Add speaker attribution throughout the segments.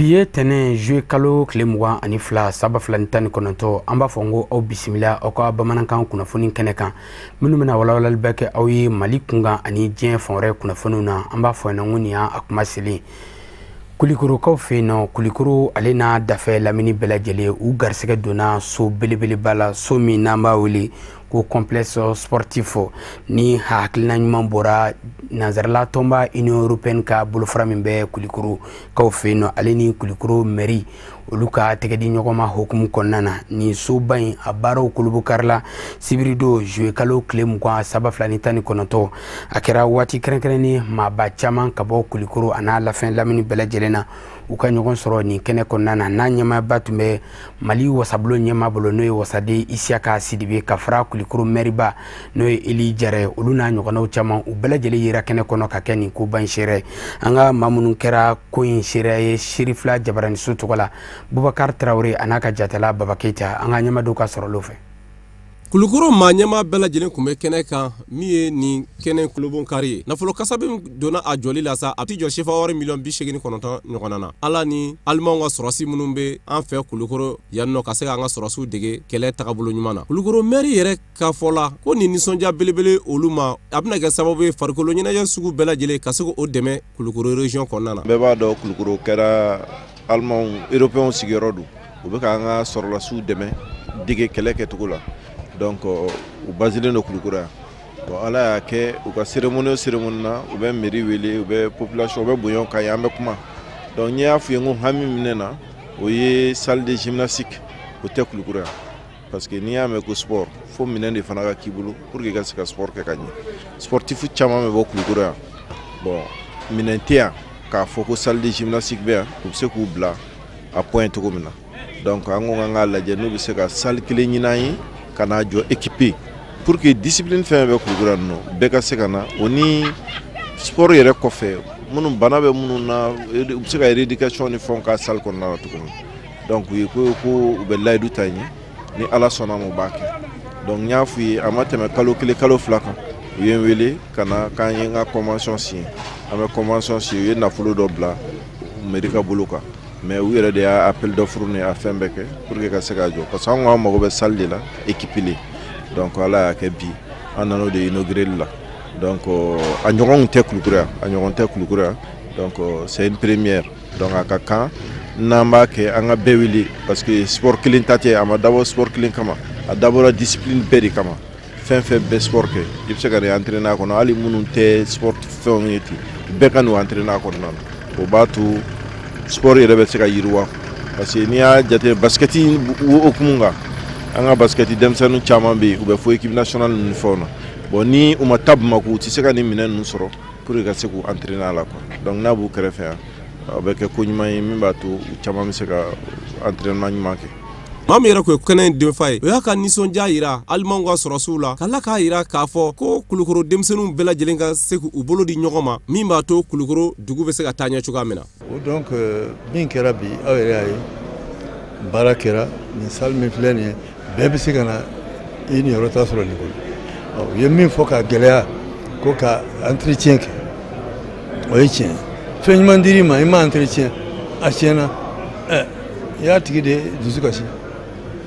Speaker 1: Biye tene jue kalo klemwa ani fla saba fla ntani kononto amba fongo au bisimila au ka bamanankan kunafoni kene kan minnu mena walawalal beke au ye Mali kunga ani dien fonre kunafoni na amba fo na ngunia akuma seli kulikuru kaw feno kulikuru alena dafe lamini belajele u garsege dona so belebele bala so mi namba wili ko complexe sportif ni haklina nyuma bora nazarla tomba Union Européenne ka bulufra mimbe kulikuru kaw feno aleni kulikuru meri oluka tegedi nyogoma hukumu konnana ni subain abaro kulubu karla sibirido jue kalo klem kwa saba flanitani konoto akera wati krenkreni maba chaman kabo kulikuru ana la fin lamini belajelena uka nyogon soro ni kene konnana na nyama batumbe Mali wasablo nyama bolo noy wasade isiaka sidibe kafra kulikuru meriba noy eli jare uluna nyogona chaman u belajele yira kene kono ka keni ku banshere anga mamunun kera ko inshere Cherifla jabarani sutukola Bubakar Traoré anaka jatala babaketa anga nyama doka soro lofe
Speaker 2: kulukuro manyama bela jelen kumbe kene kan miye ni kene kulubon kari na folo kasabe dona a joli la sa ati jo shefa wari million bi shegini kononto nyogonana ala ni alma nga sorasi munumbe an fe kulukuro yanno ka se nga sorasu dege kele tagabulu nyumana kulukuro meri yere ka fola ko ni nisonja belebele oluma abna ga sababu farkolo nyina ya sugu bela jele ka se o deme kulukuro region konana
Speaker 3: beba do kulukuro kera alma européen sigirodu ube ka nga sorla su deme dege kele ke tugula donc u basile no kulukura bon ala ya ke u ka cérémonie na u be mairie wele u be population u be bonyon ka yambe kuma donc nya fu yengu hami minena o ye salle de gymnastique o te kulukura parce que ni yame ko sport fo minende fana ka kibulu pour que ka sport ke kanyi sportif chama me bo kulukura bon minentia ka fo ko salle de gymnastique be u se ku bla a point ko mina donc ango nga la je no be se ka salle kile nyinayi kana jo équipé pour que discipline fait avec le gouvernement beka sekana oni sport yere ko fe munum banabe mununa ubsika éducation ni fon ka sal kon na to donc yi ko be laydu tani ni ala sona mo bake donc nyafu amate me kalo flaka yen wele kana kan nga convention si ame convention si ye na fulo do bla medica buluka mais où il y a appel d'offre à faire pour que ça se gagne parce qu'on a une salle là équipée donc voilà que bi on a de inaugurer là donc à Nyoron Tekulukura donc c'est une première donc à Kaka namba que anga bewili parce que sport clean taté ama d'abord sport clean kama d'abord la discipline beri kama fait be sport que il se gagne entraîner kono ali mununte sport fongeti bekanu entraîner kono nan o batu sport yere be seka yirwa parce que niya jate basketi okumunga anga basketi demsanu chamambe ube fo équipe nationale ni fona bon ni uma tab maku ti seka ni minen nu soro pour que se ku entraîner la quoi donc na bu krefe avec ko nyuma mi batu chamam seka entraînement manqué
Speaker 2: mam yera ko kenen de fay o yaka nison jaira almango sorosula kala ka ira ka fo ko kulukuro demsenu bela jelenga seku ubolo di nyogoma mimba to kulukuro dugu be se ka tanya chuga mena
Speaker 4: donc bin kera bi awere ay barakera ni salmi flene bebe se kana ini rota soro ni ko yemi fo ka gelea ko ka entretien ke o yitien fenyi mandiri ma ima entretien achena ya tigide dusukashi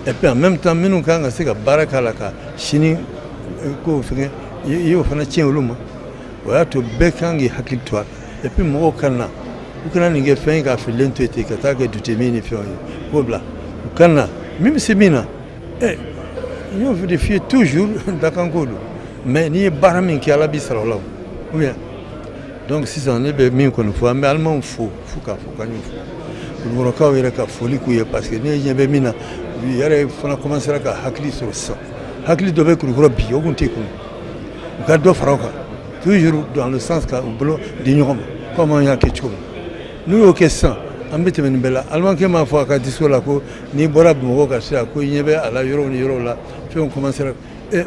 Speaker 4: et puis en même temps nous quand c'est que baraka la ka chini ko fenge yo fana tien oluma wa to bekangi hakitwa et puis mo kana ukana ninge fenga filento ete kataka dutemini fenga ko bla ukana même semina yo vérifie toujours dakangodo mais ni baramin ki ala bisara la ou bien donc si ça ne be min ko faut mais allemand faut ka kanyu pour ka wera ka foli ku ye parce que ni yebe mina yare fana commencer à hakli sur ça hakli doit que le gros bio gonté ko ka do faraka toujours dans le sens ka bolo d'ignorant comment il y a quelque chose nous au question ambite men bela allemand que ma foi ka disco la ko ni borab mo ka sha ko yebe ala yoro ni yoro la fait on commencer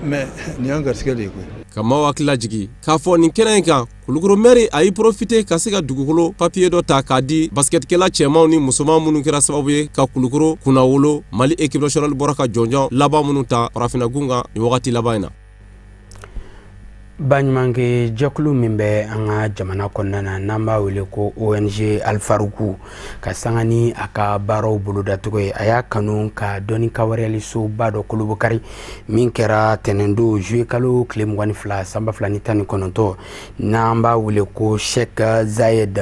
Speaker 4: mais ni anga skele ko
Speaker 2: kama wakila jigi ka fo ni kenen kan kulukuro meri ayi profiter ka se ka dugukolo papier do ta ka di basket kela chema ni musoma munu kera sababu ye ka kulukuro kuna wolo Mali équipe nationale boraka jonjon laba munu ta rafina gunga ni wakati labaina
Speaker 1: Banyumange jakulu min bɛ an ka jamana kɔnɔna na n'an b'a wele ko ONG Alfaruku ka sanga ni a ka baaraw bolodacogo ye a y'a kanu ka dɔnni kawalesoba dɔ kolobokari min kɛra tɛnɛndo juillet kalo tile 22 san 2019 n'an b'a wele ko Sheikh Zayed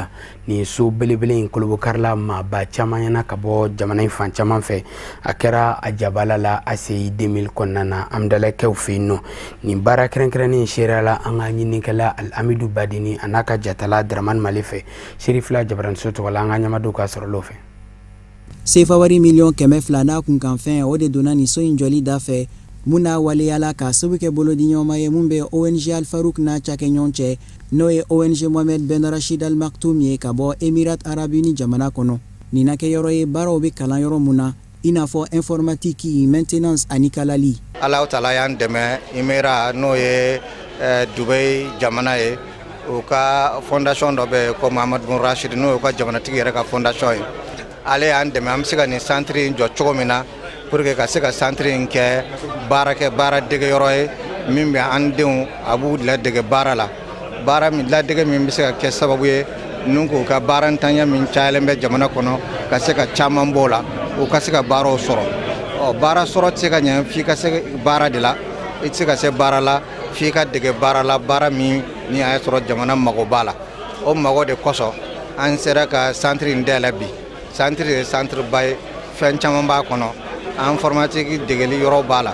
Speaker 1: ni so belebele in kolobokarila maaba caman ɲɛna ka bɔ jamana in fan caman fɛ a kɛra a jabala la ACI 2000 kɔnɔna na amdalakɛw fɛ yen nɔ nin baara kɛrɛnkɛrɛnnen sera la an ka ɲininikɛla Al-Amidou Badini a n'a ka jatala Dramane Male fɛ Cherifla Jabaranso tɔgɔla an ka ɲɛmadenw ka sɔrɔlaw fɛ
Speaker 5: sefa wari miliyɔn 200 n'a kunkanfɛn o de donna nin so in jɔli da fɛ mun n'a waleyala ka sabu kɛ bolodiɲɔgɔnma ye mun bɛ ONG Alfarouk n'a cakɛɲɔgɔn cɛ n'o ye ONG Mohamed Ben Rachid Al Maktoum ye ka bɔ Émirats Arabes Unis jamana kɔnɔ nin na kɛ yɔrɔ ye baaraw bɛ kalan yɔrɔ mun na i n'a fɔ informatique maintenance ani kalali
Speaker 6: Allahu Taala y'an dɛmɛ Émirats n'o ye Dubai jamana ye o ka fondation dɔ bɛ ko Mohamed Ben Rachid n'o ye ka jamanatigi yɛrɛ ka fondation ye ale y'an dɛmɛ an bɛ se ka nin centre in jɔ cogo min na pour que ka se ka centre in kɛ baara dege yɔrɔ ye min bɛ an denw a b'u ladege baara la baara min ladege min bɛ se ka kɛ sababu ye n'u k'u ka baara ntanya min cayalen bɛ jamana kɔnɔ ka se ka caman b'o la u ka se ka baaraw sɔrɔ baara sɔrɔ tɛ se ka ɲɛ f'i ka se baara de la i tɛ se ka se baara la f'i ka dege baara la baara min ni a ye sɔrɔ jamana mago b'a la o mago de kosɔn an sera ka centre in dayɛlɛ bi centre ye centre ba ye fɛn caman b'a kɔnɔ informatique degeli yɔrɔ b'a la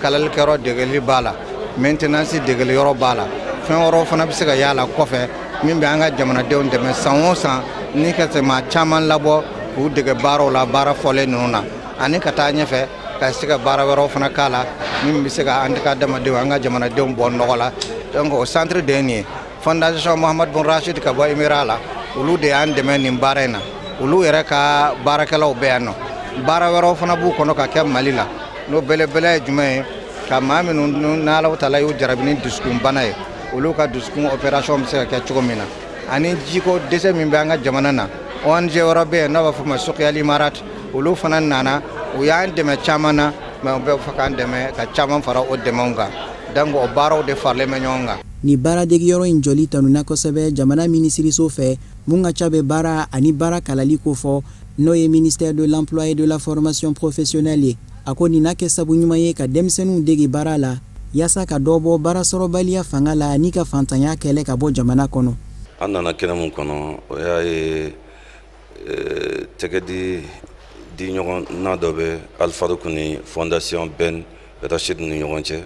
Speaker 6: kalalikɛyɔrɔ degeli b'a la maintenance degeli yɔrɔ b'a la fɛn wɛrɛw fana bɛ se ka y'a la kɔfɛ min bɛ an ka jamanadenw dɛmɛ san o san ni ka se maa caman labɔ k'u dege baaraw la baara fɔlen ninnu na ani ka taa ɲɛfɛ ka se ka baara wɛrɛw fana k'a la min bɛ se ka an ka adamadenw an ka jamanadenw bɔ nɔgɔ la donc o centre de ye nin ye fondation Mohamed Ben Rachid ka bɔ Émirats la olu de y'an dɛmɛ nin baara in na olu yɛrɛ ka baarakɛlaw bɛ yan nɔ baara wɛrɛw fana b'u kɔnɔ ka kɛ Mali la n'o belebele ye jumɛn ye ka maa minnu n'Alahu Taala y'u jarabi ni dusukunbana ye olu ka dusukun opération bɛ se ka kɛ cogo min na ani jiko dɛsɛ min bɛ an ka jamana na ONG wɛrɛ bɛ yen n'a b'a fɔ ma Suqiyal Imarat olu fana nana u y'an dɛmɛ caman na mais u bɛ fɛ k'an dɛmɛ ka caman fara o dɛmɛw kan donc o baaraw de faralen bɛ ɲɔgɔn kan.
Speaker 5: ni baaradegiyɔrɔ in jɔli tanuna kosɛbɛ jamana minisiriso fɛ mun ka ca bɛ baara ani baara kalali ko fɔ n'o ye ministère de l'emploi et de la formation professionnelle ye a ko nin na kɛ sabu ɲuman ye ka denmisɛnninw dege baara la yaasa ka dɔ bɔ baara sɔrɔbaliya fanga la ani ka fantanya kɛlɛ ka bɔ jamana kɔnɔ.
Speaker 7: an nana kɛnɛ mun kɔnɔ o y'a ye tɛgɛ di ɲɔgɔn na dɔ bɛ Alfarouk ni fondation Ben Rachid ni ɲɔgɔn cɛ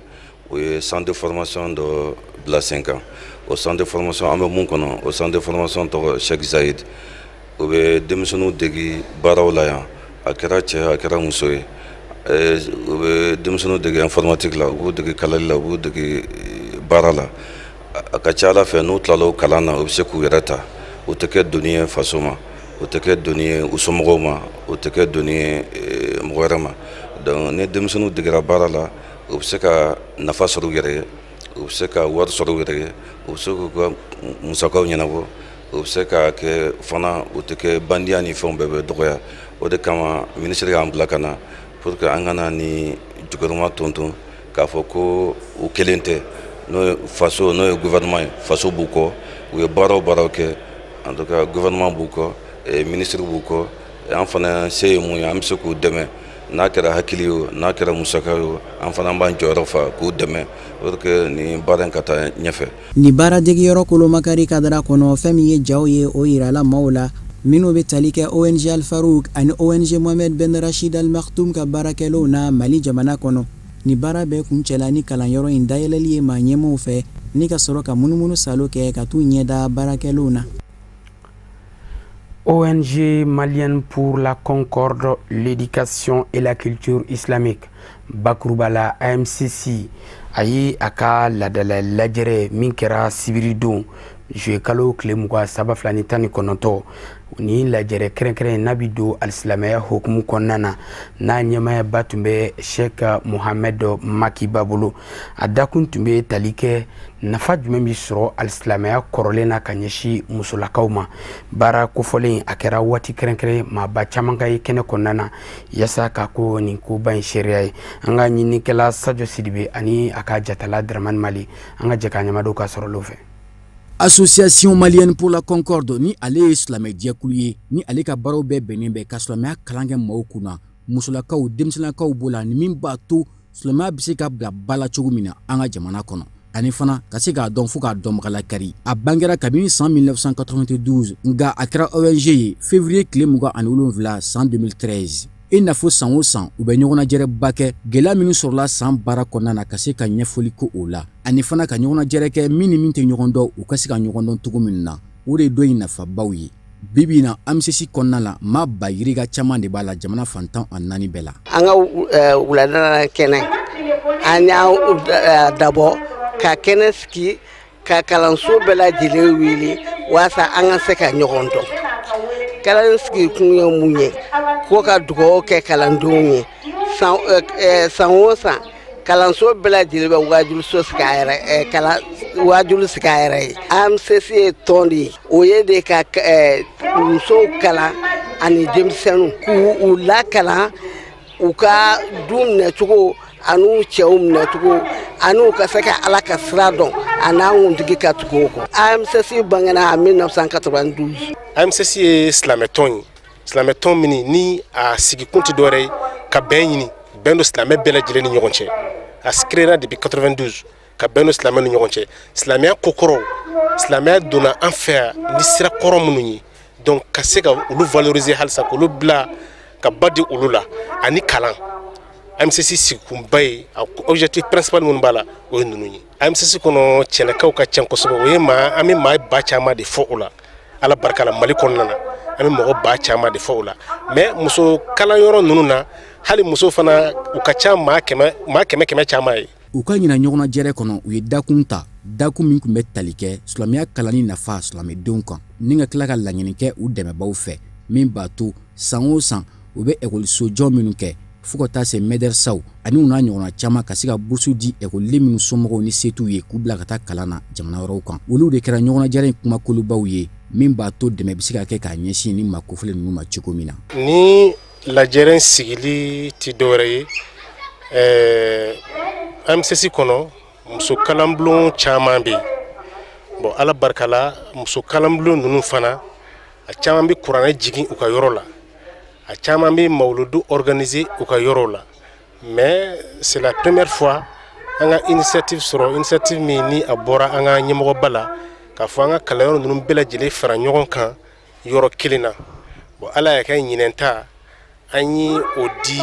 Speaker 7: o ye centre de formation dɔ bila sen kan o centre de formation an bɛ mun kɔnɔ o centre de formation tɔgɔ Sheikh Zayed o bɛ denmisɛnninw degi baaraw la yan a kɛra cɛ a kɛra muso ye o bɛ denmisɛnninw degi informatique la u b'u degi kalali la u b'u degi baara la a ka ca Ala fɛ n'u tilala o kalan na u bɛ se k'u yɛrɛ ta o tɛ kɛ doni ye faso ma o tɛ kɛ doni ye u somɔgɔw ma o tɛ kɛ doni ye mɔgɔ wɛrɛ ma donc ni denmisɛnninw degera baara la u bɛ se ka nafa sɔrɔ u yɛrɛ ye u bɛ se ka wari sɔrɔ u yɛrɛ ye u bɛ se k'u ka musakaw ɲɛnabɔ u bɛ se ka kɛ fana u tɛ kɛ bandiya ni fɛnw bɛɛ bɛ dɔgɔya o de kama minisiri y'an bila ka na pour que an kana ni jukɔrɔma tonton k'a fɔ ko u kelen tɛ n'o ye faso n'o ye gouvernement ye faso b'u kɔ u ye baaraw kɛ en tout cas gouvernement b'u kɔ ministre b'u kɔ an fana se ye mun ye an bɛ se k'u dɛmɛ n'a kɛra hakili ye n'a kɛra musaka ye an fana b'an jɔyɔrɔ fa k'u dɛmɛ pour que ni baara in ka taa ɲɛfɛ. ni
Speaker 5: baaradegiyɔrɔ kolomakari kadara kɔnɔ fɛn min ye jaw ye o yirala maaw la minnu bɛ tali kɛ ONG Alfarouk ani ONG Mohamed Ben Rachid Al Maktoum ka baarakɛlaw na Mali jamana kɔnɔ ni baara bɛɛ kun cɛla ni kalanyɔrɔ in dayɛlɛli ye maa ɲɛmaaw fɛ ni ka sɔrɔ ka munumunu salo kɛ ka t'u ɲɛda baarakɛlaw na.
Speaker 1: ONG malienne pour la concorde, l'éducation et la culture islamique, Bakurubala AMCC, ayi aka ladala lajere min kɛra sibiri don juillet kalo tile 27 ni 19 ni lajɛrɛ kɛrɛnkɛrɛn n'a bi don alisilamɛya hokumu kɔnɔna na n'a ɲɛmaayaba tun bɛ Sheikh Mohamed Makiba bolo a dakun tun bɛ tali kɛ nafa jumɛn bi sɔrɔ alisilamɛya kɔrɔlen na ka ɲɛsin musolakaw ma. Baara kofɔlen a kɛra waati kɛrɛnkɛrɛn maaba caman ka ye kɛnɛ kɔnɔna na yasa ka ko nin koba in seereya ye. An ka ɲinikɛla Sadio Sidibe ani a ka jatala Dramane Mali an ka jɛ ka ɲɛmadenw ka sɔrɔ olu fɛ.
Speaker 5: Association malienne pour la concorde ni ale ye silamɛ jɛkulu ye ni ale ka baaraw bɛɛ bɛnnen bɛ ka silamɛya kalan kɛ maaw kunna musolakaw denmisɛnninakaw b'o la ni min b'a to silamɛya bɛ se ka bila ba la cogo min na an ka jamana kɔnɔ ani fana ka se k'a dɔn fo k'a dɔnbaga lakari a bangera kabini san 1992 nka a kɛra ONG ye février tile 27 san 2013 i n'a fɔ san o san u bɛ ɲɔgɔnnajɛrɛba kɛ gɛlɛya minnu sɔrɔla san baara kɔnɔna na ka se ka ɲɛfɔli ko o la ani fana ka ɲɔgɔnnajɛrɛ kɛ min ni min tɛ ɲɔgɔn dɔn u ka se ka ɲɔgɔn dɔn cogo min na o de don in nafabaw ye bibi na AMCC kɔnɔna la maa ba yiriga caman de b'a la jamana fantan a 4 bɛɛ la
Speaker 8: an ka wuladana kɛnɛ an y'a dabɔ ka kɛnɛ sigi ka kalanso bɛɛ lajɛlen wele waasa an ka se ka ɲɔgɔn dɔn kalan sigi kun ye mun ye ko ka dugawu kɛ kalandenw ye san o san kalanso bɛɛ lajɛlen bɛ wajuluso sigi a yɛrɛ wajulu sigi a yɛrɛ ye AMCC ye tɔn de ye o ye de ka musow kalan ani denmisɛnninw k'u lakalan u ka du minɛcogo ani cɛw minɛcogo ani ka se ka Ala ka sira dɔn a n'a kuntigi ka tugu o kɔ. AMCC bangena en 1992.
Speaker 9: AMCC ye silamɛtɔn ye silamɛtɔn min ni a sigi kun tɛ dɔwɛrɛ ye ka bɛn ɲini bɛn do silamɛ bɛɛ lajɛlen ni ɲɔgɔn cɛ a créera depuis 92 ka bɛn do silamɛ ni ɲɔgɔn cɛ silamɛya kokɔrɔ silamɛya donna an fɛ yan ni sira kɔrɔ minnu ye donc ka se ka olu valoriser halisa k'olu bila ka ba di olu la ani kalan AMCC sigikunba ye objectif principal minnu b'a la o ye ninnu ye AMCC kɔnɔ cɛlakaw ka ca kosɛbɛ o ye an bɛ maa ba caman de fɔ o la Ala barika la Mali kɔnɔna na an bɛ mɔgɔ ba caman de fɔ o la mais muso kalanyɔrɔ ninnu na hali muso fana u ka ca maa kɛmɛ caman ye
Speaker 5: u ka ɲina ɲɔgɔnnajɛrɛ kɔnɔ u ye dakun ta dakun min tun bɛ tali kɛ silamɛya kalanni nafa silamɛdenw kan ni ka tila ka laɲini kɛ u dɛmɛbaw fɛ min b'a to san o san u bɛ ekɔliso jɔ minnu kɛ fo ka taa se mɛdɛrisaw ani u n'a ɲɔgɔnna caman ka se ka burusu di ekɔliden minnu somɔgɔw ni se t'u ye k'u bila ka taa kalan na jamana wɛrɛw kan olu de kɛra ɲɔgɔnnajɛrɛ in kumakolobaw ye min b'a to dɛmɛ bɛ se ka kɛ k'a ɲɛsin ni makofilen ninnu ma cogo min na
Speaker 9: ni lajɛrɛ sigili tɛ dɔwɛrɛ ye AMCC kɔnɔ muso kalanbulon caman bɛ yen bon Ala barika la muso kalanbulon ninnu fana a caman bɛ kuranɛ jigin u ka yɔrɔ la a caman bɛ mawludu organiser u ka yɔrɔ la mais c'est la première fois an ka initiative sɔrɔ initiative min ni a bɔra an ka ɲɛmɔgɔba la k'a fɔ an ka kalanyɔrɔ ninnu bɛɛ lajɛlen fara ɲɔgɔn kan yɔrɔ kelen na bon Ala y'a kɛ ɲinɛnta an ye o di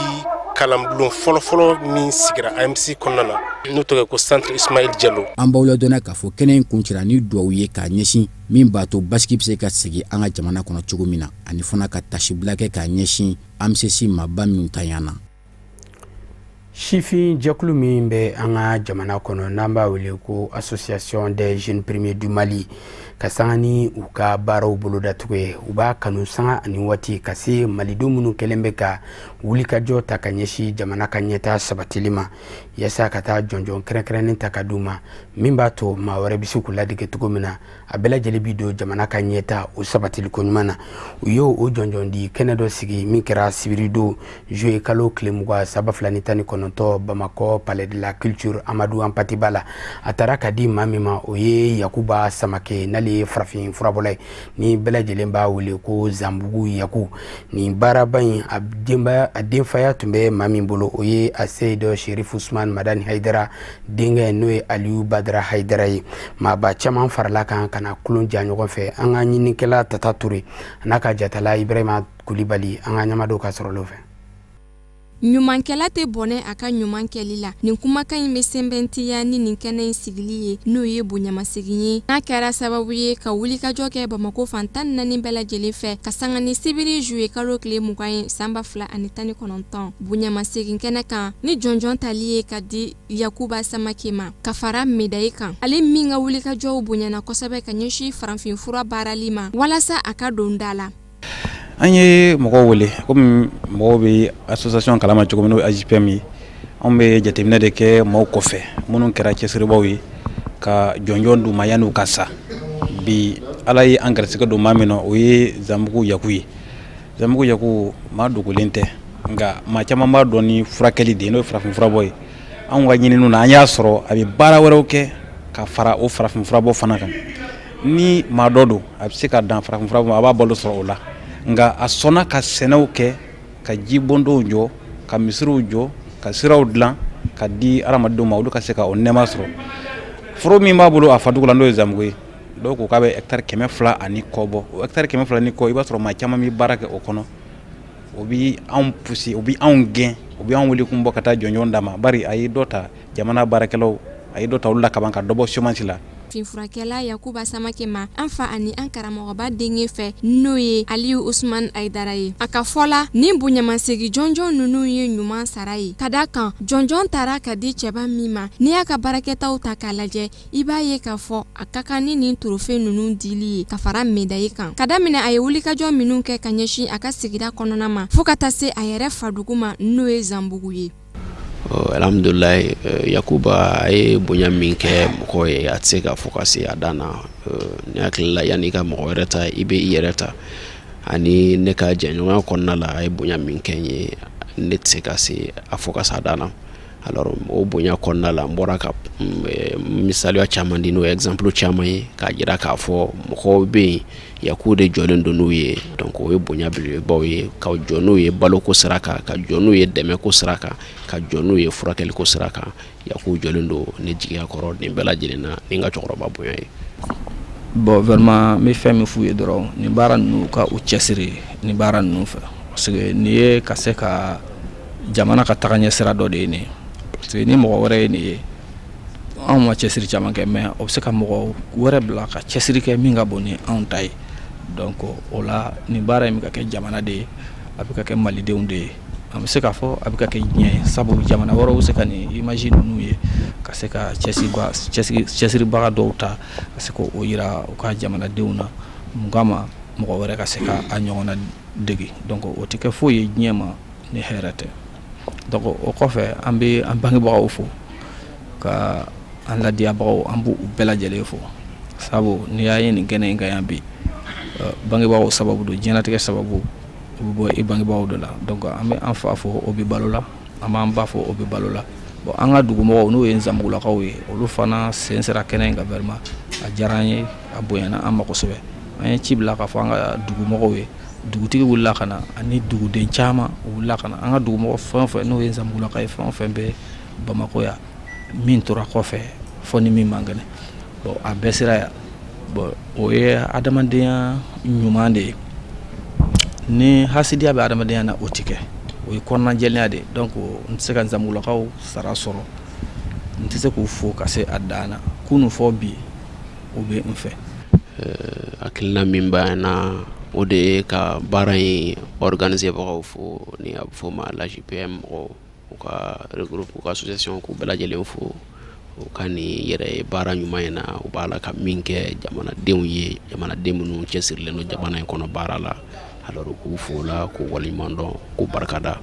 Speaker 9: kalanbulon fɔlɔfɔlɔ min sigira AMC kɔnɔna na n'o tɔgɔ ko centre Ismail Diallo
Speaker 5: an b'aw ladɔnna k'a fɔ kɛnɛ in kun cira ni duwawu ye k'a ɲɛsin min b'a to basigi bɛ se ka sigi an ka jamana kɔnɔ cogo min na ani fana ka tasibila kɛ k'a ɲɛsin AMCC maaba minnu tanya na
Speaker 1: sifin jɛkulu min bɛ an ka jamana kɔnɔ n'an b'a wele ko association des jeunes premiers du Mali ka sanga ni u ka baaraw bolo datugu ye u b'a kanu sanga ani waati ka se malidenw minnu kɛlen bɛ ka wulikajɔ ta ka ɲɛsin jamana ka ɲɛtaa sabatili ma yasa ka taa jɔnjɔn kɛrɛnkɛrɛnnen ta ka d'u ma min b'a to maa wɛrɛ bɛ se k'u ladege cogo min na a bɛɛ lajɛlen bi don jamana ka ɲɛtaa o sabatili ko ɲuman na u ye o jɔnjɔn di kɛnɛ dɔ sigi min kɛra sibirido juillet kalo tile 27 ni 19 Bamakɔ Palais de la Culture Amadou Ampatiba la a taara ka di maa min ma o ye Yakuba Samake n'ale ye farafin furabɔla ye ni bɛɛ lajɛlen b'a wele ko Zambugu Yaku ni baaraba in a denfaya tun bɛ maa min bolo o ye a seyido Cherifla Usman Madani Haidara denkɛ n'o ye Aliyu Badara Haidara ye maaba caman farala kan ka na kulon ja ɲɔgɔn fɛ an ka ɲinikɛla Tata Ture n'a ka jatala Ibrahima Kulibali an ka ɲɛmadenw ka sɔrɔ olu fɛ
Speaker 10: ɲumankɛla tɛ bɔnɛ a ka ɲuman kɛli la. Nin kumakan in bɛ sɛbɛntiya ni nin kɛnɛ in sigili ye n'o ye bonyamasegin ye. N'a kɛra sababu ye ka wulikajɔ kɛ Bamako fan 14 bɛɛ lajɛlen fɛ ka sanga ni sibiri juillet kalo tile 20 ye san 2019 bonyamasegin kɛnɛ kan ni jɔnjɔn tali ye ka di Yakuba Samake ma ka fara médaille kan. Ale min ka wulikajɔw bonyana kosɛbɛ ka ɲɛsin farafinfura baarali ma walasa a ka don da la.
Speaker 11: An ye mɔgɔw wele komi mɔgɔw bɛ association kalama cogo min n'o AJPM ye an bɛ jateminɛ de kɛ mɔgɔw kɔfɛ minnu kɛra cɛsiribaw ye ka jɔnjɔn d'u ma yan'u ka sa bi ala ye an garisɛgɛ don maa min na o ye Zanbugu Yaku ye. Zanbugu Yaku maa dogolen tɛ nka maa caman b'a dɔn ni furakɛli de n'o ye farafinfurabɔ ye. An ka ɲininiw na an y'a sɔrɔ a bɛ baara wɛrɛw kɛ ka fara o farafinfurabɔ fana kan. Ni maa dɔ don a bɛ se ka dan farafinfurabɔ a b'a balo sɔrɔ o la. Nga a sɔnna ka sɛnɛw kɛ ka jibondow jɔ ka misiriw jɔ ka siraw dilan ka di adamadenw ma olu ka se ka o nɛɛma sɔrɔ. Foro min b'a bolo a Fatugu la n'o ye Zanbugu ye dɔw ko k'a bɛ hectare 200 ani kɔ bɔ. O hectare 200 ani kɔ i b'a sɔrɔ maa caman bɛ baara kɛ o kɔnɔ. O bi anw pousser o bi anw gɛn o bi anw wele kun bɔ ka taa jɔnjɔn d'a ma bari a ye dɔ ta jamana baarakɛlaw a ye dɔ ta olu la kaban ka dɔ bɔ chômage la.
Speaker 10: Finfurakɛla Yakuba Samake ma an fa ani an karamɔgɔba denkɛ fɛ n'o ye Aliyu Usman Aidara ye. A ka fɔ la ni bonyamasegin jɔnjɔn ninnu ye ɲuman sara ye ka da kan jɔnjɔn taara ka di cɛba min ma n'i y'a ka baarakɛtaw ta k'a lajɛ i b'a ye k'a fɔ a ka kan ni nin trophée ninnu dili ye ka fara médaille kan. Ka daminɛ a ye wulikajɔ minnu kɛ ka ɲɛsin a ka sigida kɔnɔna ma fo ka taa se a yɛrɛ fadugu ma n'o ye Zanbugu ye.
Speaker 12: Alhamdulillah Yakuba ye bonya min kɛ mɔgɔ ye a tɛ se ka fɔ ka se a dan na ne hakili la yanni ka mɔgɔ wɛrɛ ta i bɛ i yɛrɛ ta ani ne ka jɛɲɔgɔnya kɔnɔna la a ye bonya min kɛ n ye ne tɛ se ka se a fɔ ka se a dan na. Alors o bonya kɔnɔna la n bɔra ka misaliya caman di n'o ye exemple caman ye k'a jira k'a fɔ mɔgɔw bɛ yen Yaku de jɔlen don n'u ye donc o ye bonya belebelebaw ye ka jɔ n'u ye baloko sira kan ka jɔ n'u ye dɛmɛko sira kan ka jɔ n'u ye furakɛliko sira kan Yaku jɔlen don ne jigiya kɔrɔ nin bɛɛ lajɛlen na ni n ka cɛkɔrɔba bonya ye.
Speaker 13: Bon vraiment n bɛ fɛn min f'u ye dɔrɔn nin baara ninnu ka u cɛsiri nin baara ninnu fɛ parce que nin ye ka se ka jamana ka tagaɲɛ sira dɔ de ye nin ye parce que ni mɔgɔ wɛrɛ ye nin ye anw ma cɛsiri caman kɛ mais o bɛ se ka mɔgɔ wɛrɛ bila ka cɛsiri kɛ min ka bon ni anw ta ye. Donc o la nin baara in bɛ ka kɛ jamana de ye a bɛ ka kɛ malidenw de ye an bɛ se k'a fɔ a bɛ ka kɛ diɲɛ ye sabu jamana wɛrɛw bɛ se ka nin image ninnu ye ka se ka cɛsiribaga dɔw ta ka se k'o yira u ka jamanadenw na mun kama mɔgɔ wɛrɛ ka se ka a ɲɔgɔnna dege donc o tɛ kɛ foyi ye diɲɛ ma ni hɛrɛ tɛ. Donc o kɔfɛ an bɛ an bangebagaw fo ka an ladiyabagaw an b'u bɛɛ lajɛlen fo sabu n'i y'a ye nin kɛnɛ in kan yan bi bangebaaw sababu don diɲɛlatigɛ sababu o bɛ bɔ i bangebaaw de la donc an bɛ an fa fo o bɛ balo la an b'an ba fo o bɛ balo la bon an ka dugumɔgɔw n'o ye Zanbugulakaw ye olu fana sen sera kɛnɛ in kan vraiment a diyara an ye a bonyana an ma kosɛbɛ an ye ci bila k'a fɔ an ka dugumɔgɔw ye dugutigi wulila ka na ani duguden caman u wulila ka na an ka dugumɔgɔ fɛn o fɛn n'o ye Zanbugulaka ye fɛn o fɛn bɛ Bamako yan min tora kɔfɛ fɔ ni min man kɛnɛ bon a bɛɛ sera yan bon o ye adamadenya ɲuman de ye ni hasidiya bɛ adamadenya na o tɛ kɛ o ye kɔnɔnajɛlenya de ye donc n tɛ se ka Zanbugulakaw sara sɔrɔ n tɛ se k'u fo ka se a dan na kunun fɔ bi o bɛ n fɛ.
Speaker 12: Hakilina min b'an na o de ye ka baara in organiser bagaw fo ni a bɛ fɔ o ma l'AJPM mɔgɔw u ka regroupe u ka association k'u bɛɛ lajɛlen fo u ka nin yɛrɛ ye baara ɲuman in na u b'a la ka min kɛ jamanadenw ye jamanaden minnu cɛsirilen don jamana in kɔnɔ baara la alors k'u fo o la k'u waleɲuman dɔn k'u barikada.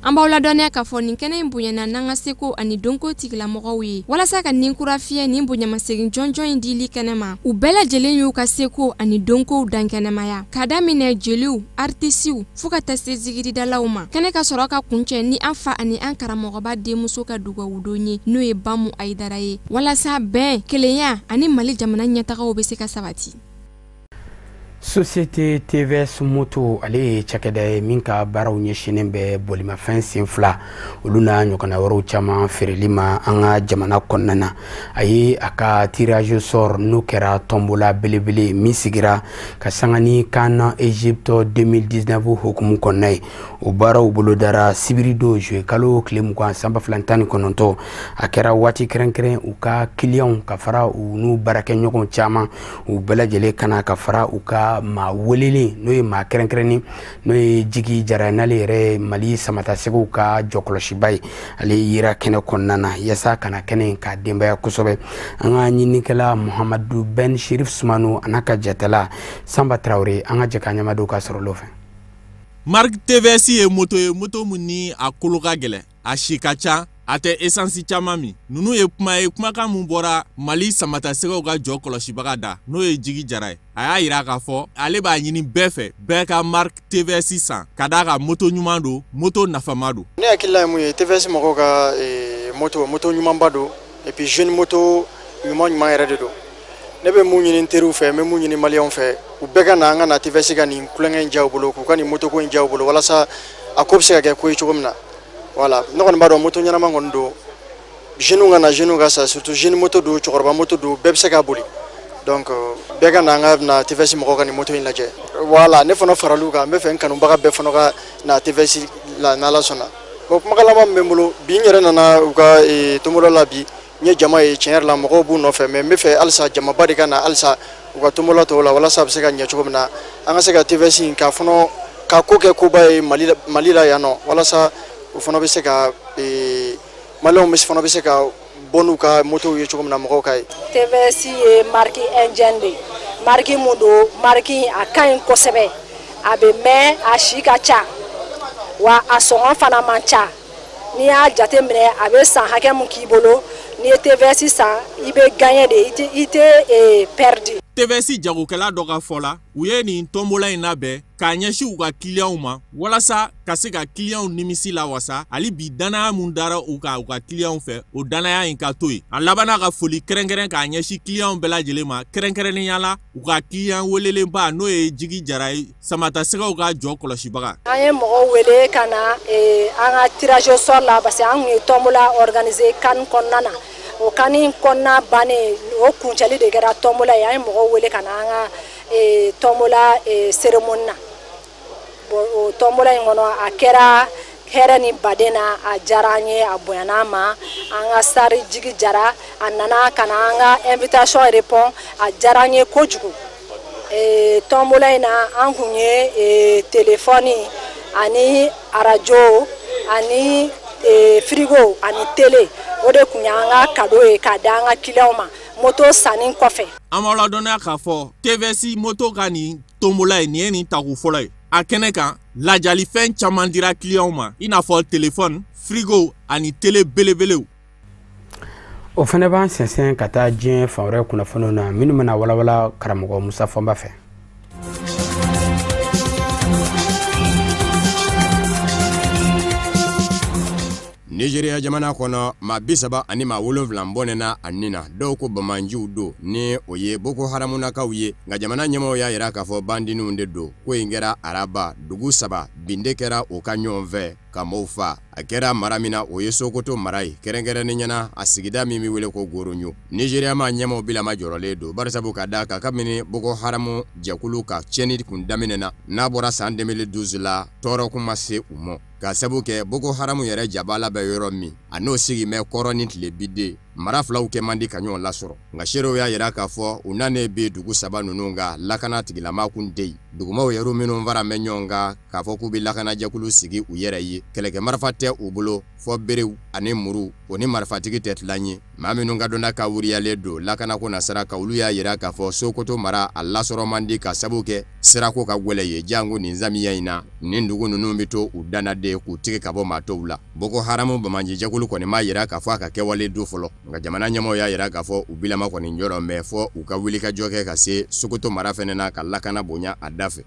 Speaker 10: An b'aw ladɔnniya k'a fɔ nin kɛnɛ in bonyana n'an ka seko ani dɔnko tigilamɔgɔw ye walasa ka nin kura fiyɛ nin bonyamasegin jɔnjɔn in dili kɛnɛ ma u bɛɛ lajɛlen y'u ka seko ani dɔnkow dan kɛnɛmaya ka daminɛ jeliw artisiw fo ka taa se zigiridalaw ma kɛnɛ ka sɔrɔ ka kuncɛ ni an fa ani an karamɔgɔba denmuso ka dugawudon ye n'o ye Bamu Aidara ye walasa bɛn kelenya ani Mali jamana ɲɛtagaw bɛ se ka sabati.
Speaker 1: Société TVS Moto ale cakɛda min ka baaraw ɲɛsinnen bɛ bolimafɛn sen fila olu na ɲɔgɔnna wɛrɛw caman feereli ma an ka jamana kɔnɔna na a ye a ka tirage sort n'o kɛra tombola belebele min sigira ka sanga ni kan Egypte 2019 hukumu kɔnɔna ye o baaraw bolodara sibirido juillet kalo tile 20 sanba 29 a kɛra waati kɛrɛnkɛrɛn u ka clients ka fara u n'u baarakɛɲɔgɔn caman u bɛɛ lajɛlen kana ka fara u ka ma welelen n'o ye maa kɛrɛnkɛrɛnni n'o ye Jigi Jara n'ale yɛrɛ Mali samatasegiw ka jɔkɔlɔsiba ye ale yira kɛnɛ kɔnɔna na yasa kana kɛnɛ ka denbaya kosɛbɛ an ka ɲinikɛla Muhamadu Ben Sherif Sumano a n'a ka jatala Samba Traoré an ka jɛ ka ɲɛmadenw ka sɔrɔlaw fɛ.
Speaker 2: Marque TVS ye moto mun ni a kolo ka gɛlɛn a si ka ca a tɛ essence caman min nunu ye kumakan mun bɔra Mali samatasegiw ka jɔ kɔlɔsibaga da n'o ye Jigi Jara ye a y'a yira k'a fɔ ale b'a ɲini bɛɛ fɛ bɛɛ ka marque TVS san ka d'a ka moto ɲuman don moto nafama don.
Speaker 14: Ne hakilila ye mun ye TVS mɔgɔw ka moto ɲumanba don et puis jeune moto ɲuman yɛrɛ de don. Ne bɛ mun ɲini teriw fɛ n bɛ mun ɲini maliyɛnw fɛ u bɛɛ ka na an ka na TVS ka nin kulonkɛ in diya u bolo k'u ka nin moto ko in diya u bolo walasa a ko bɛ se ka kɛ ko ye cogo min na. Voilà, ne kɔni b'a dɔn moto ɲɛnama kɔni don jeunes ka na jeunes ka sa surtout jeune moto don cɛkɔrɔba moto don bɛɛ bɛ se k'a boli donc bɛɛ ka na an ka na TVS mɔgɔw ka nin moto in lajɛ. Voilà, ne fana faral'u kan n bɛ fɛ n kanubaga bɛɛ fana ka na TVS la n'Ala sɔnna. Bon kumakan laban min bɛ n bolo bi n yɛrɛ nana u ka tombola la bi n ye jama ye tiɲɛ yɛrɛ la mɔgɔw b'u nɔfɛ mais n bɛ fɛ halisa jamaba de ka na halisa u ka tombola tɔw la walasa a bɛ se ka ɲɛ cogo min na an ka se ka TVS in ka fana ka ko kɛ koba ye Mali la yan nɔ walasa u fana bɛ se ka maliyɛnw fana bɛ se ka bɔ n'u ka motow ye cogo min na mɔgɔw ka ye.
Speaker 15: TVS ye marque indienne de ye marque mun don marque a ka ɲi kosɛbɛ a bɛ mɛn a si ka ca wa a sɔngɔ fana man ca n'i y'a jateminɛ a bɛ san hakɛ mun k'i bolo n'i ye TVS san i bɛ gagner de i tɛ perdre.
Speaker 2: TVS jagokɛla dɔ ka fɔ la u ye nin tombola in labɛn k'a ɲɛsin u ka clients ma walasa ka se ka clients nimisi la wasa hali bi danaya mun dara u ka clients fɛ o danaya in ka to yen a labanna ka foli kɛrɛnkɛrɛn k'a ɲɛsin clients bɛɛ lajɛlen ma kɛrɛnkɛrɛnnenya la u ka client welelenba n'o ye Jigi Jara ye samatasegiw ka jɔ kɔlɔsibaga.
Speaker 15: An ye mɔgɔw wele ka na an ka tirage sort la parce que an kun ye tombola organiser kan kɔnɔna na o kan in kɔnɔna bannen o kuncɛli de kɛra tombola ye an ye mɔgɔw wele ka na an ka tombola cérémonie na bon o tombola in kɔnɔ a kɛra hɛrɛ ni baden na a diyara an ye a bonyana ma an ka sari Jigi Jara a nana ka na an ka invitation répond a diyara an ye kojugu tombola in na an kun ye téléphone ani arajo ani frigo ani télé o de kun y'an ka cadeau ye k'a di an ka clients ma moto sanni kɔfɛ.
Speaker 2: An b'aw ladɔnniya k'a fɔ TVS moto ka nin tombola ye nin ye nin tako fɔlɔ ye a kɛnɛ kan lajalifɛn caman dira clients ma i n'a fɔ téléphone frigo ani télé belebelew.
Speaker 1: O fana b'an sɛnsɛn ka taa diɲɛ fan wɛrɛ kunnafoniw na minnu bɛna walawala karamɔgɔ Musa Fɔnba fɛ.
Speaker 16: Nigeria jamana kɔnɔ maa 30 ani maa 7 bɔnɛna a nin na dɔw ko bamanjiw don ni o ye Boko Haramunakaw ye nka jamana ɲɛmɔgɔw y'a yira k'a fɔ bandiniw de don ko in kɛra Araba dugu 3 binde kɛra o ka ɲɔgɔn fɛ ka maaw fa a kɛra mara min na o ye Sokoto mara ye kɛrɛnkɛrɛnnen ɲɛna a sigida min bɛ wele ko Goronyo Nigeria ma ɲɛmɔgɔw bilama jɔrɔlen don barisabu ka da kan kabini Boko Haramu jɛkulu ka tiɲɛni kun daminɛna n'a bɔra san 2012 la tɔɔrɔ kuma se u ma ka sabu kɛ Boko Haramu yɛrɛ jabala bɛ yɔrɔ min a n'o sigi mɛ kɔrɔ ni tile bide mara filaw kɛ man di ka ɲɔgɔn lasɔrɔ nka seerew y'a yira k'a fɔ u nanen bɛ dugu 3 ninnu ka lakana tigilama kun tɛ yen dugumaw yɛrɛ minnu fara mɛ ɲɔgɔn kan k'a fɔ k'u bɛ lakana jɛkulu sigi u yɛrɛ ye kɛlɛkɛ marifa tɛ u bolo fɔ berew ani muru o ni marifatigi tɛ tilan ye maa minnu ka dɔnna ka wuriyalen don lakanako nasara ka olu y'a yira k'a fɔ Sokoto mara a lasɔrɔ man di ka sabu kɛ sirako ka gwɛlɛ ye jango nin zamiya in na nin dugu ninnu bɛ to u danaden k'u tigi ka bɔ maa tɔw la Boko Haramu bamanji jɛkulu kɔni m'a yira k'a fɔ a ka kɛwale do fɔlɔ nka jamana ɲɛmɔgɔw y'a yira k'a fɔ u bilama kɔni jɔrɔ mɛ fɔ u ka wuli ka jɔ kɛ ka se Sokoto mara fɛnɛ na ka lakana bonya a da fɛ.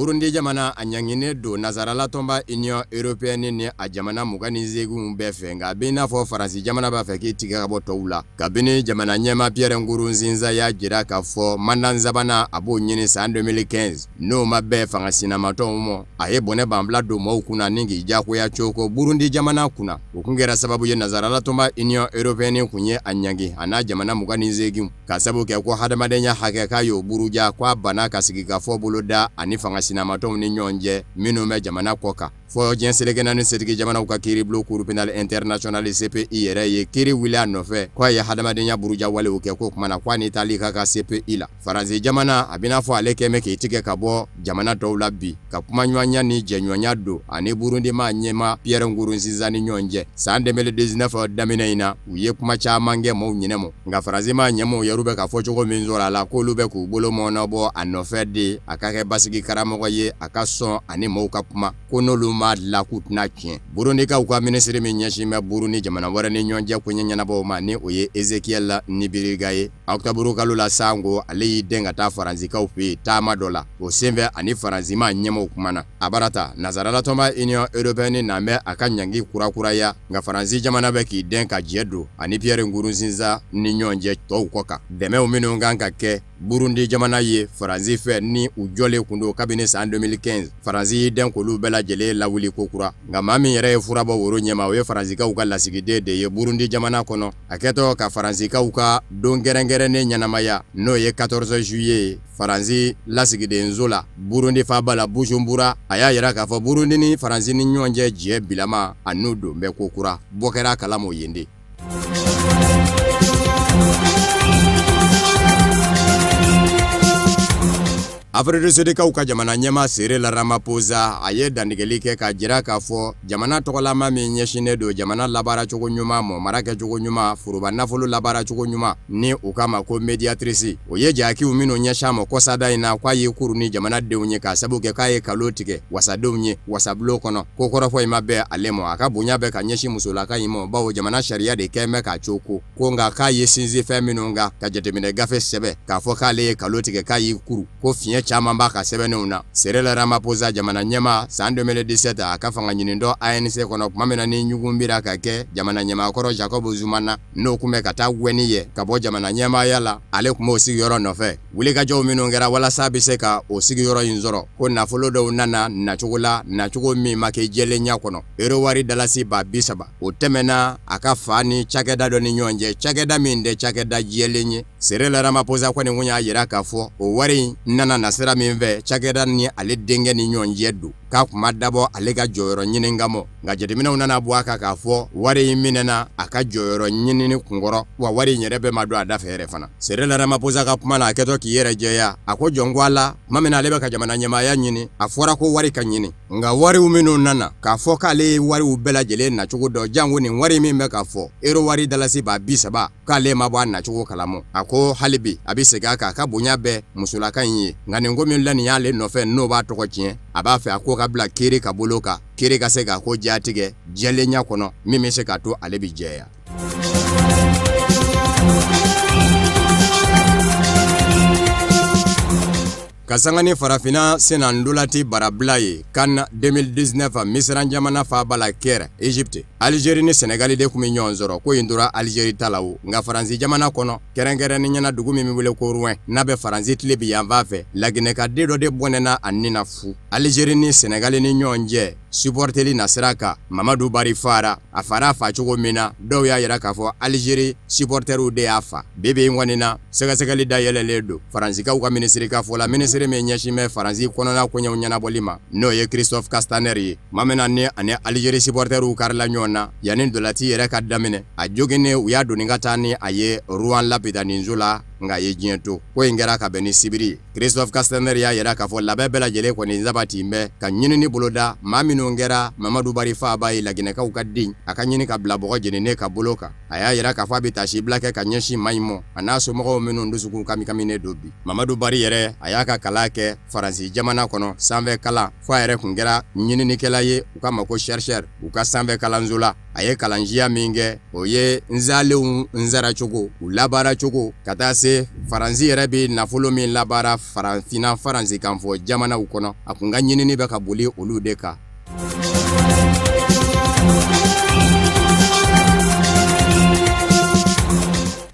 Speaker 16: Burundi jamana a ɲanginen don nazarala tɔnba Union Européenne ni a jamana 27 bɛɛ fɛ nka bɛ n'a fɔ Faransi jamana b'a fɛ k'i tigɛ ka bɔ tɔw la kabini jamana ɲɛma Pierre Nkurunziza y'a jira k'a fɔ mandat sabanan a b'o ɲini san 2015 n'o ma bɛɛ fanga sinamatɔw ma a ye bɔnɛ banfula don maaw kunna ni k'i diyagoya cogo Burundi jamana kunna o kun kɛra sababu ye nazarala tɔnba Union Européenne kun ye a ɲangi a n'a jamana 28 ka sababu kɛ ko hadamadenya hakɛ k'a y'o buruja k'a banna ka sigi ka fɔ boloda ani fanga sinamatɔw ni ɲɔgɔn cɛ minnu bɛ jamana kɔ kan fɔ diɲɛ selekɛnɛ ni setigi jamanaw ka kiiri bulon cour pénal international CPI yɛrɛ ye kiiri wuli a nɔfɛ k'a ye hadamadenya buruja walew kɛ ko kumana k'a ni taali ka CPI la Faransi jamana a bɛna fɔ ale kɛmɛ k'i tigɛ ka bɔ jamana tɔw la bi ka kuma ɲɔgɔnya ni jɛɲɔgɔnya don ani Burundi ma ɲɛma Pierre Nkurunziza ni ɲɔgɔn cɛ san 2019 daminɛ in na u ye kuma caman kɛ maaw ɲinɛmɔ nka Faransi ma ɲɛmɔw yɛrɛ bɛ ka fɔ cogo min sɔrɔ a la k'olu bɛ k'u bolo mɔnɔbɔ a nɔfɛ de a ka kɛ basigi karamɔgɔ ye a ka sɔn ani maaw ka kuma ko n'olu ma la k'u tɛna tiɲɛ Burundikaw ka minisiri min ɲɛsin bɛ Burundi jamana wɛrɛ ni ɲɔgɔn cɛ koɲɛ ɲɛnabɔw ma ni o ye Ezekiel Nibiriga ye octobre kalo la sango ale y'i den ka taa Faransikaw fɛ yen taama dɔ la o senfɛ ani Faransi ma ɲɛmɔw kumana a barata nazarala tɔnba Union Européenne na bɛ a ka ɲangi kurakuraya nka Faransi jamana bɛ k'i den ka jɛ don ani Pierre Nkurunziza ni ɲɔgɔn cɛ tɔw kɔ kan dɛmɛw minnu kan ka kɛ Burundi jamana ye Faransi fɛ ni u jɔlen kun don kabini san 2015 Faransi y'i den k'olu bɛɛ lajɛlen lawuli ko kura nka maa min yɛrɛ ye furabɔ woro ɲɛma o ye Faransikaw ka lasigiden de ye Burundi jamana kɔnɔ a kɛtɔ ka Faransikaw ka don gɛrɛngɛrɛnnen ɲɛnamaya n'o ye 14 juillet Faransi lasigidenso la Burundi faaba la Bujumbura a y'a yira k'a fɔ Burundi ni Faransi ni ɲɔgɔn cɛ jɛ bilama a n'u don bɛ ko kura bɔ kɛra kalamo yen de. Afrodisodikaw ka jamana ɲɛma Cyril Ramaphosa a ye dantigɛli kɛ ka jira k'a fɔ jamana tɔgɔlama min ɲɛsinnen don jamana labaara cogo ɲuman mɔ mara kɛ cogo ɲuman foroba nafolo labaara cogo ɲuman ni u kama ko médiatrice o ye jakiw minnu ɲɛsin a ma kɔsada in na k'a ye kuru ni jamanadenw ye k'a sababu kɛ k'a ye kalo tigɛ wasadenw ye wasabulon kɔnɔ ko kɔrɔfɔ in ma bɛɛ ale ma a ka bonya bɛ ka ɲɛsin musolaka in ma bawo jamana sariya de kɛn bɛ k'a cogo ko nka k'a ye sinsin fɛn minnu kan ka jateminɛ gafe sɛbɛ k'a fɔ k'ale ye kalo tigɛ k'a y'i kuru ko fiɲɛ caman b'a ka sɛbɛnnew na Cyril Ramaphosa jamana ɲɛma san 2017 a ka fanga ɲini dɔ ANC kɔnɔ kuma min na ni ɲugun bira ka kɛ jamana ɲɛmakɔrɔ Jacob Zuma na n'o kun bɛ ka taa wɛni ye ka bɔ jamana ɲɛmaya la ale kun b'o sigiyɔrɔ nɔfɛ wulikajɔw minnu kɛra walasa bɛ se ka o sigiyɔrɔ in sɔrɔ ko nafolo dɔw nana nacogo la nacogo min ma kɛ jɛlenya kɔnɔ euro wari dalasi 30 o tɛmɛna a ka fa ni cakɛda dɔ ni ɲɔgɔn cɛ cakɛda min tɛ cakɛda jɛlen ye Cyril Ramaphosa kɔni kun y'a yira k'a fɔ o wari nana nasira min fɛ cakɛda ni ale denkɛ ni ɲɔgɔn cɛ don k'a kuma dabɔ ale ka jɔyɔrɔ ɲini kama nka jateminɛw nana bɔ a kan k'a fɔ wari in minɛna a ka jɔyɔrɔ ɲinini kunkɔrɔ wa wari in yɛrɛ bɛɛ ma don a da fɛ yɛrɛ fana Cyril Ramaphosa ka kuma na a kɛtɔ k'i yɛrɛ jɛya a ko jɔn ko a la kuma min na ale bɛ ka jamana ɲɛmaaya ɲini a fɔra ko wari ka ɲini nka wariw minnu nana k'a fɔ k'ale ye wariw bɛɛ lajɛlen nacogo dɔ jango nin wari min bɛ k'a fɔ euro wari dalasi 30 k'ale ma bɔ a nacogo kalama a ko hali bi a bɛ segin a kan a ka bonya bɛɛ musolaka in ye nka nin ko min la nin y'ale nɔfɛ n'o b'a tɔgɔ tiɲɛ a b'a fɛ a ko ka bila kiiri ka bolo kan kiiri ka se k'a ko jatigɛ jɛlenya kɔnɔ min bɛ se k'a to ale bɛ jɛya. Kasangani farafina senan dolati barabla ye kan 2019 misran jamana fa bala kɛra Egypte Algérie ni Sénégal de kun bɛ ɲɔgɔn sɔrɔ ko in dora Algérie ta la o nka Faransi jamana kɔnɔ kɛrɛnkɛrɛnnen ɲɛna dugu min bɛ wele ko Rouen n'a bɛ Faransi tile bi yan fan fɛ laginɛkaden dɔ de bɔnɛna a ni na fu Algérie ni Sénégal ni ɲɔgɔn cɛ supporteli na sira kan Mamadou Bari fara a fara fa cogo min na dɔw y'a yira k'a fɔ Algérie supporteriw de y'a fa bebe in kɔni na sɛgɛsɛgɛli dayɛlɛlen don Faransikaw ka minisiri ka fɔ la minisiri min ɲɛsin bɛ Faransi kɔnɔna koɲɛw ɲɛnabɔli ma n'o ye Christophe Castaner ye ma min na ni ani Algérie supporteriw karila ɲɔgɔn na yanni dolati yɛrɛ ka daminɛ a joginnen u y'a donni ka taa ni a ye Rouen lapida nin zo la nga ye diɲɛ to ko in kɛra ka bɛn ni sibiri ye Christophe Castaner y'a yira k'a fɔ labɛn bɛɛ lajɛlen kɔni sabati bɛ ka ɲinini boloda maa minnu kɛra Mamadou Bari faaba ye laginɛkaw ka den a ka ɲini ka bila bɔgɔ jeninen ka bolo kan a y'a yira k'a fɔ a bɛ taa sibila kɛ ka ɲɛsin maa in mɔ a n'a somɔgɔw minnu dusukun kamikaminen don bi Mamadou Bari yɛrɛ a y'a ka kalan kɛ Faransi jamana kɔnɔ sanfɛ kalan fɔ a yɛrɛ kun kɛra ɲininikɛla ye u k'a ma ko chercheur u ka sanfɛ kalanso la a ye kalansiya min kɛ o ye nzalenw nzara cogo u labaara cogo ka taa se ye Faransi yɛrɛ bɛ nafolo min labaara Farafinna Faransi kan fɔ jamanaw kɔnɔ a kun ka ɲinini bɛ ka boli olu de kan.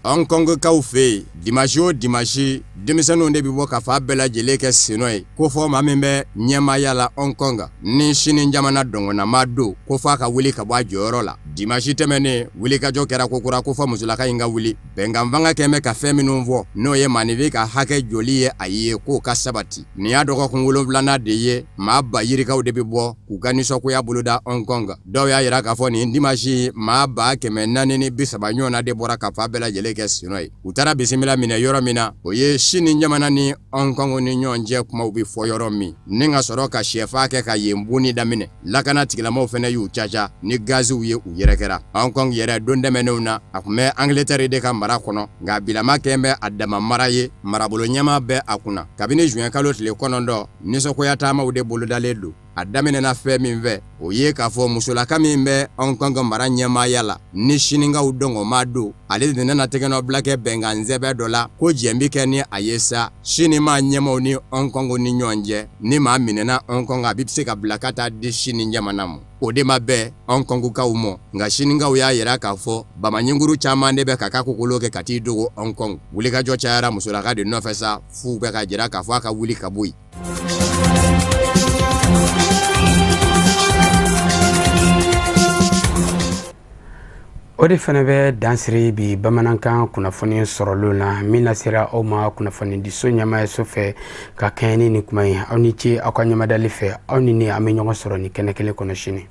Speaker 16: Hong Kong kaw fe dimanche o dimanche denmisɛnninw de bɛ bɔ ka fa bɛɛ lajɛlen kɛ senɔ ye ko fɔ maa min bɛ ɲɛmaaya la Hong Kong ni sini jamana dɔngɔnama don ko f'a ka wuli ka bɔ a jɔyɔrɔ la. Dimanche tɛmɛnen wulikajɔ kɛra kokura ko fɔ musolaka in ka wuli bɛnkan fanga kɛmɛ ka fɛn minnu fɔ n'o ye maanifin ka hakɛ joli ye a ye k'o ka sabati. Nin y'a dɔgɔkun 7nan de ye maa ba yirikaw de bɛ bɔ k'u ka nisɔngoya boloda Hong Kong. Dɔw y'a yira k'a fɔ nin dimanche maa ba 430 ɲɔgɔn na de bɔra ka fa bɛɛ lajɛlen kɛ senɔ ye. U taara bisimila minɛ yɔrɔ min na o ye sini jamana ni Hong Kong ni ɲɔgɔn cɛ kumaw bɛ fɔ yɔrɔ min ni ka sɔrɔ ka sɛfa kɛ ka yen bonni daminɛ. Lakana tigilamaw fɛnɛ y'u caca ni gaziw ye u yɛrɛ kɛra. Hong Kong yɛrɛ don dɛmɛnenw na a kun bɛ Angleterre de ka mara kɔnɔ nka bilama kɛn bɛ a dama mara ye marabolo ɲɛma bɛ a kunna kabini juin kalo tile 9 nisɔngoya taamaw de bolodalen don. A daminɛna fɛn min fɛ o ye k'a fɔ musolaka min bɛ Hong Kong mara ɲɛmaaya la ni sininkaw dɔngɔma don ale de nana tɛgɛnɔ bila kɛ bɛnkan sɛbɛn dɔ la ko jɛn bi kɛ ni a ye sa sini maa ɲɛmaw ni Hong Kong ni ɲɔgɔn cɛ ni maa minɛna Hong Kong a bɛ se ka bila ka taa di sini jamana ma. O de ma bɛɛ Hong Kong kaw mɔ nka sininkaw y'a yira k'a fɔ bamaɲinkuru caman de bɛ ka ka kokolo kɛ ka t'i dogo Hong Kong. Wulikajɔ cayara musolaka de nɔfɛ sa f'u bɛ ka jira k'a fɔ a ka wuli ka bɔ yen.
Speaker 1: O de fana bɛ dansiri bi bamanankan kunnafoni sɔrɔlo la min nasira aw ma kunnafoni di so ɲɛmaa so fɛ ka kɛɲɛ ni kuma ye aw ni ce aw ka ɲamadali fɛ aw ni ne an bɛ ɲɔgɔn sɔrɔ ni kɛnɛ kelen kɔnɔ sini.